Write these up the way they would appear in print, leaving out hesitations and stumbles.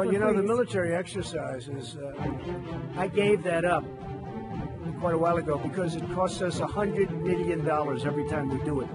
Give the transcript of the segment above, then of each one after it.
Well, you know, the military exercises, I gave that up quite a while ago because it costs us $100 million every time we do it.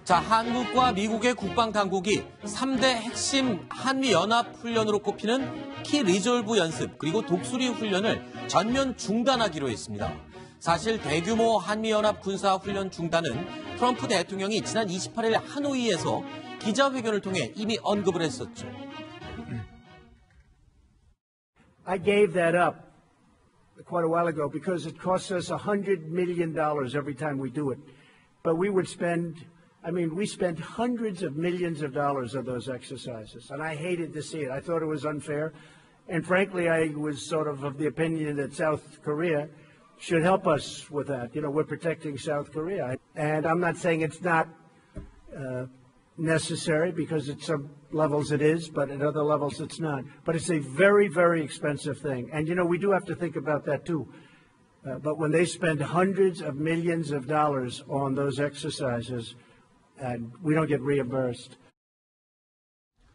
자, 한국과 미국의 국방당국이 3대 핵심 한미연합훈련으로 꼽히는 키 리졸브 연습 그리고 독수리 훈련을 전면 중단하기로 했습니다. 사실 대규모 한미연합 군사훈련 중단은 트럼프 대통령이 지난 28일 하노이에서 기자회견을 통해 이미 언급을 했었죠. I gave that up quite a while ago because it costs us $100 million every time we do it. But we spent hundreds of millions of dollars on those exercises, and I hated to see it. I thought it was unfair. And frankly, I was sort of the opinion that South Korea should help us with that. You know, we're protecting South Korea. And I'm not saying it's not necessary, because at some levels it is, but at other levels it's not. But it's a very, very expensive thing. And, you know, we do have to think about that, too. But when they spend hundreds of millions of dollars on those exercises, and we don't get reimbursed.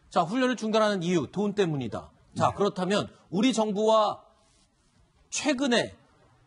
자, 훈련을 중단하는 이유, 돈 때문이다. 자, 그렇다면 우리 정부와 최근에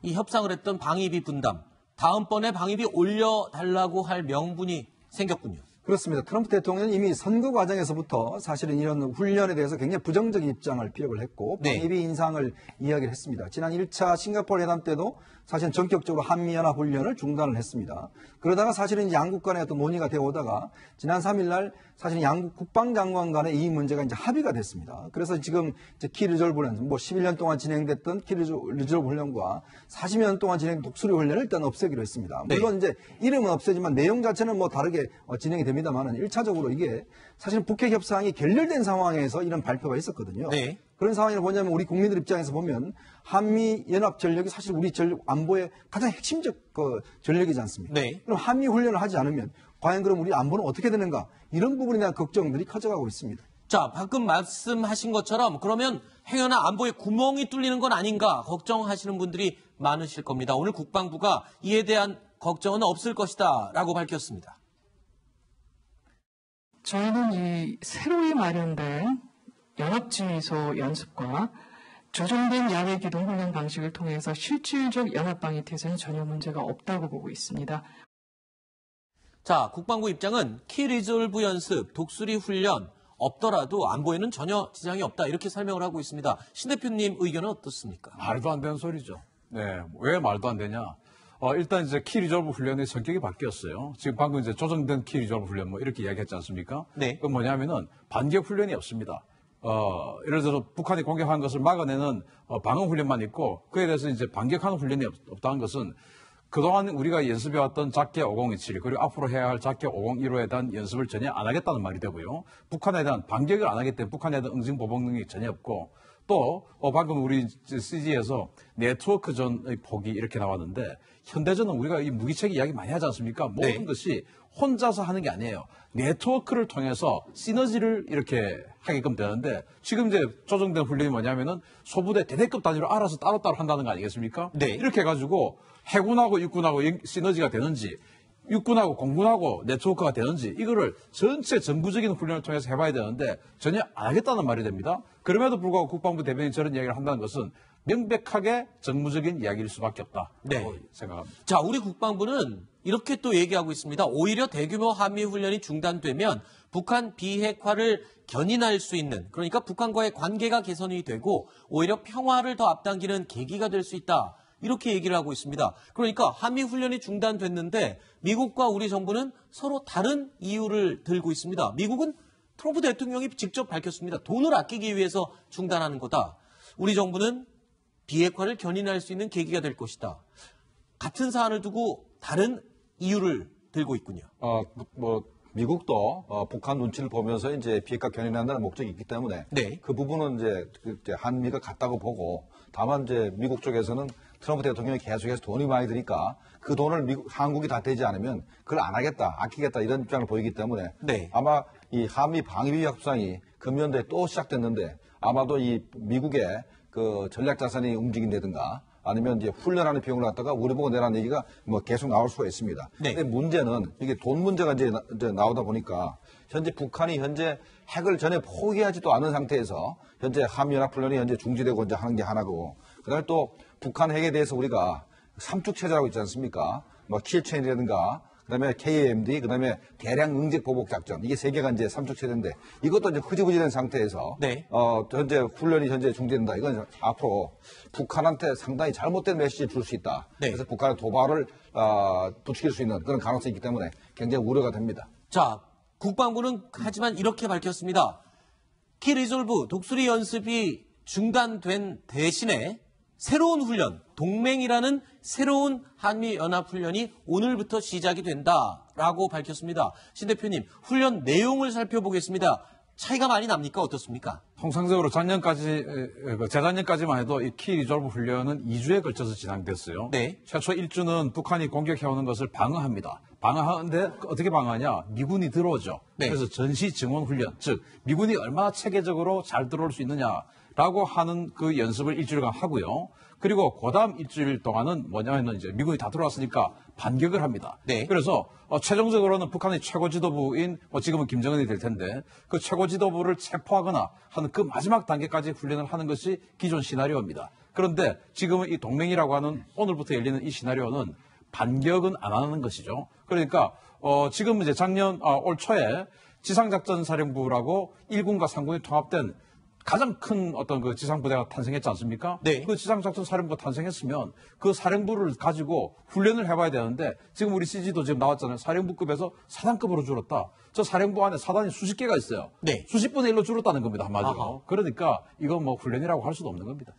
이 협상을 했던 방위비 분담, 다음번에 방위비 올려달라고 할 명분이 생겼군요. 그렇습니다. 트럼프 대통령은 이미 선거 과정에서부터 사실은 이런 훈련에 대해서 굉장히 부정적인 입장을 피력을 했고 방위비 인상을 이야기를 했습니다. 지난 1차 싱가포르 회담 때도 사실은 전격적으로 한미연합 훈련을 중단을 했습니다. 그러다가 사실은 양국 간의 어떤 논의가 되어 오다가 지난 3일 날 사실은 양국 국방장관 간의 이 문제가 이제 합의가 됐습니다. 그래서 지금 이제 키 리졸브 훈련, 11년 동안 진행됐던 키 리졸브 훈련과 40년 동안 진행된 독수리 훈련을 일단 없애기로 했습니다. 물론 이제 이름은 없애지만 내용 자체는 다르게 진행이 됩니다만은 1차적으로 이게 사실 북핵 협상이 결렬된 상황에서 이런 발표가 있었거든요. 네. 그런 상황을 보냐면 우리 국민들 입장에서 보면 한미 연합 전력이 사실 우리 전력 안보의 가장 핵심적 전력이지 않습니까? 네. 그럼 한미 훈련을 하지 않으면 과연 그럼 우리 안보는 어떻게 되는가? 이런 부분에 대한 걱정들이 커져가고 있습니다. 자, 방금 말씀하신 것처럼 그러면 행여나 안보에 구멍이 뚫리는 건 아닌가 걱정하시는 분들이 많으실 겁니다. 오늘 국방부가 이에 대한 걱정은 없을 것이다 라고 밝혔습니다. 저희는 이 새로이 마련된 연합지휘소 연습과 조정된 야외 기동 훈련 방식을 통해서 실질적 연합방위 태세는 전혀 문제가 없다고 보고 있습니다. 자, 국방부 입장은 키 리졸브 연습, 독수리 훈련 없더라도 안보에는 전혀 지장이 없다 이렇게 설명을 하고 있습니다. 신 대표님 의견은 어떻습니까? 말도 안 되는 소리죠. 네, 왜 말도 안 되냐? 일단 이제 키 리졸브 훈련의 성격이 바뀌었어요. 지금 방금 이제 조정된 키 리졸브 훈련 이렇게 이야기했지 않습니까? 네. 그건 뭐냐면은 반격 훈련이 없습니다. 예를 들어서 북한이 공격한 것을 막아내는 방어 훈련만 있고 그에 대해서 이제 반격하는 훈련이 없다는 것은 그동안 우리가 연습해왔던 작계 5027 그리고 앞으로 해야 할 작계 5015에 대한 연습을 전혀 안 하겠다는 말이 되고요. 북한에 대한 반격을 안 하기 때문에 북한에 대한 응징 보복 능력이 전혀 없고 또 방금 우리 CG에서 네트워크전의 폭이 이렇게 나왔는데 현대전은 우리가 이 무기체계 이야기 많이 하지 않습니까? 모든 것이 혼자서 하는 게 아니에요. 네트워크를 통해서 시너지를 이렇게 하게끔 되는데 지금 이제 조정된 훈련이 뭐냐면은 소부대 대대급 단위로 알아서 따로따로 한다는 거 아니겠습니까? 네. 이렇게 해가지고 해군하고 육군하고 시너지가 되는지 육군하고 공군하고 네트워크가 되는지 이거를 전체 전부적인 훈련을 통해서 해봐야 되는데 전혀 안 하겠다는 말이 됩니다. 그럼에도 불구하고 국방부 대변인이 저런 이야기를 한다는 것은 명백하게 정무적인 이야기일 수밖에 없다. 네. 생각합니다. 자, 우리 국방부는 이렇게 또 얘기하고 있습니다. 오히려 대규모 한미 훈련이 중단되면 북한 비핵화를 견인할 수 있는 그러니까 북한과의 관계가 개선이 되고 오히려 평화를 더 앞당기는 계기가 될 수 있다. 이렇게 얘기를 하고 있습니다. 그러니까 한미 훈련이 중단됐는데 미국과 우리 정부는 서로 다른 이유를 들고 있습니다. 미국은 트럼프 대통령이 직접 밝혔습니다. 돈을 아끼기 위해서 중단하는 거다. 우리 정부는 비핵화를 견인할 수 있는 계기가 될 것이다. 같은 사안을 두고 다른 이유를 들고 있군요. 미국도 북한 눈치를 보면서 이제 비핵화 견인한다는 목적이 있기 때문에 그 부분은 이제 한미가 같다고 보고 다만 이제 미국 쪽에서는 트럼프 대통령이 계속해서 돈이 많이 드니까 그 돈을 한국이 다 되지 않으면 그걸 안 하겠다, 아끼겠다 이런 입장을 보이기 때문에 아마 이 한미 방위비 협상이 금년도에 또 시작됐는데 아마도 이 미국의 그 전략 자산이 움직인다든가 아니면 이제 훈련하는 비용을 갖다가 우리 보고 내라는 얘기가 뭐 계속 나올 수가 있습니다. 네. 근데 문제는 이게 돈 문제가 이제 나오다 보니까 현재 북한이 현재 핵을 전혀 포기하지도 않은 상태에서 현재 한미연합훈련이 현재 중지되고 이제 하는 게 하나고 그다음에 또 북한 핵에 대해서 우리가 삼축 체제라고 있지 않습니까? 뭐 킬체인이라든가 그다음에 KAMD, 그다음에 대량 응집 보복 작전 이게 세 개가 이제 삼축 체제인데 이것도 이제 흐지부지된 상태에서 네. 현재 훈련이 현재 중지된다. 이건 앞으로 북한한테 상당히 잘못된 메시지를 줄 수 있다. 네. 그래서 북한의 도발을 부추길 수 있는 그런 가능성이 있기 때문에 굉장히 우려가 됩니다. 자, 국방부는 하지만 이렇게 밝혔습니다. 키 리졸브 독수리 연습이 중단된 대신에 새로운 훈련, 동맹이라는 새로운 한미연합훈련이 오늘부터 시작이 된다라고 밝혔습니다. 신 대표님, 훈련 내용을 살펴보겠습니다. 차이가 많이 납니까? 어떻습니까? 통상적으로 작년까지, 재작년까지만 해도 이 키 리졸브 훈련은 2주에 걸쳐서 진행됐어요. 네. 최초 1주는 북한이 공격해오는 것을 방어합니다. 방어하는데 어떻게 방어하냐? 미군이 들어오죠. 네. 그래서 전시 증원 훈련, 즉 미군이 얼마나 체계적으로 잘 들어올 수 있느냐라고 하는 그 연습을 일주일간 하고요. 그리고 그다음 일주일 동안은 뭐냐면 이제 미군이 다 들어왔으니까 반격을 합니다. 네. 그래서 최종적으로는 북한의 최고 지도부인 지금은 김정은이 될 텐데 그 최고 지도부를 체포하거나 하는 그 마지막 단계까지 훈련을 하는 것이 기존 시나리오입니다. 그런데 지금은 이 동맹이라고 하는 오늘부터 열리는 이 시나리오는 반격은 안 하는 것이죠. 그러니까 지금 이제 올 초에 지상작전사령부라고 1군과 3군이 통합된 가장 큰 어떤 그 지상부대가 탄생했지 않습니까? 네. 그 지상작전사령부가 탄생했으면 그 사령부를 가지고 훈련을 해봐야 되는데 지금 우리 CG도 지금 나왔잖아요. 사령부급에서 사단급으로 줄었다. 저 사령부 안에 사단이 수십 개가 있어요. 네. 수십 분의 1로 줄었다는 겁니다. 한마디로. 아하. 그러니까 이건 뭐 훈련이라고 할 수도 없는 겁니다.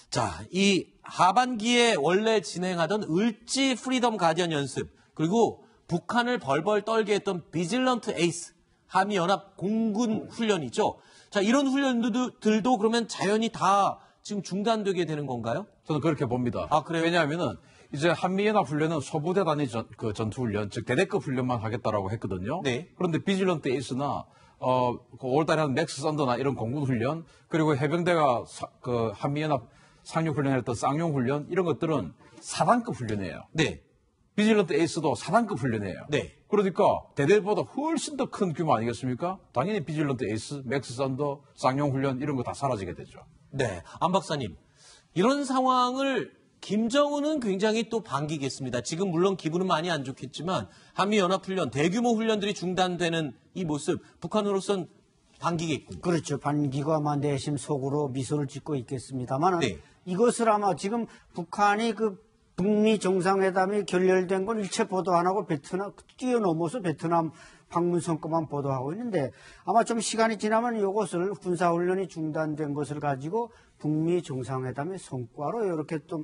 자, 이 하반기에 원래 진행하던 을지 프리덤 가디언 연습, 그리고 북한을 벌벌 떨게 했던 비질런트 에이스, 한미연합 공군 훈련이죠. 자, 이런 훈련들도 그러면 자연히 다 지금 중단되게 되는 건가요? 저는 그렇게 봅니다. 아, 그래요? 왜냐하면은 이제 한미연합 훈련은 소부대 단위 전투훈련, 즉 대대급 훈련만 하겠다라고 했거든요. 네. 그런데 비질런트 에이스나 그 5월달에 하는 맥스 썬더나 이런 공군 훈련, 그리고 해병대가 그 한미연합 상륙 훈련을 했던 쌍용 훈련 이런 것들은 4단급 훈련이에요. 네. 비질런트 에이스도 4단급 훈련이에요. 네. 그러니까 대대보다 훨씬 더 큰 규모 아니겠습니까? 당연히 비질런트 에이스, 맥스 썬더, 쌍용 훈련 이런 거 다 사라지게 되죠. 네. 안 박사님, 이런 상황을 김정은은 굉장히 또 반기겠습니다. 지금 물론 기분은 많이 안 좋겠지만 한미연합훈련, 대규모 훈련들이 중단되는 이 모습, 북한으로선 반기겠군요. 그렇죠. 반기고 아마 내심 속으로 미소를 짓고 있겠습니다만 네. 이것을 아마 지금 북한이 그 북미 정상회담이 결렬된 건 일체 보도 안 하고 베트남 뛰어넘어서 베트남 방문 성과만 보도하고 있는데 아마 좀 시간이 지나면 이것을 군사훈련이 중단된 것을 가지고 북미 정상회담의 성과로 이렇게 좀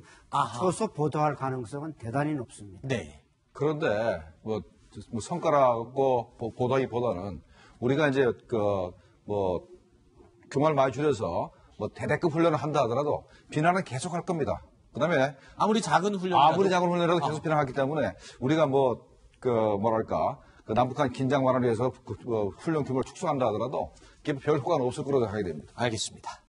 쳐서 보도할 가능성은 대단히 높습니다. 네. 그런데 뭐 성과라고 보다기보다는 우리가 이제 규모를 많이 줄여서 대대급 훈련을 한다 하더라도 비난은 계속 할 겁니다. 그다음에 아무리 작은 훈련이라도 계속 비난하기 때문에 우리가 남북한 긴장 완화를 위해서 훈련 규모를 축소한다 하더라도 별 효과는 없을 거라고 생각이 됩니다. 알겠습니다.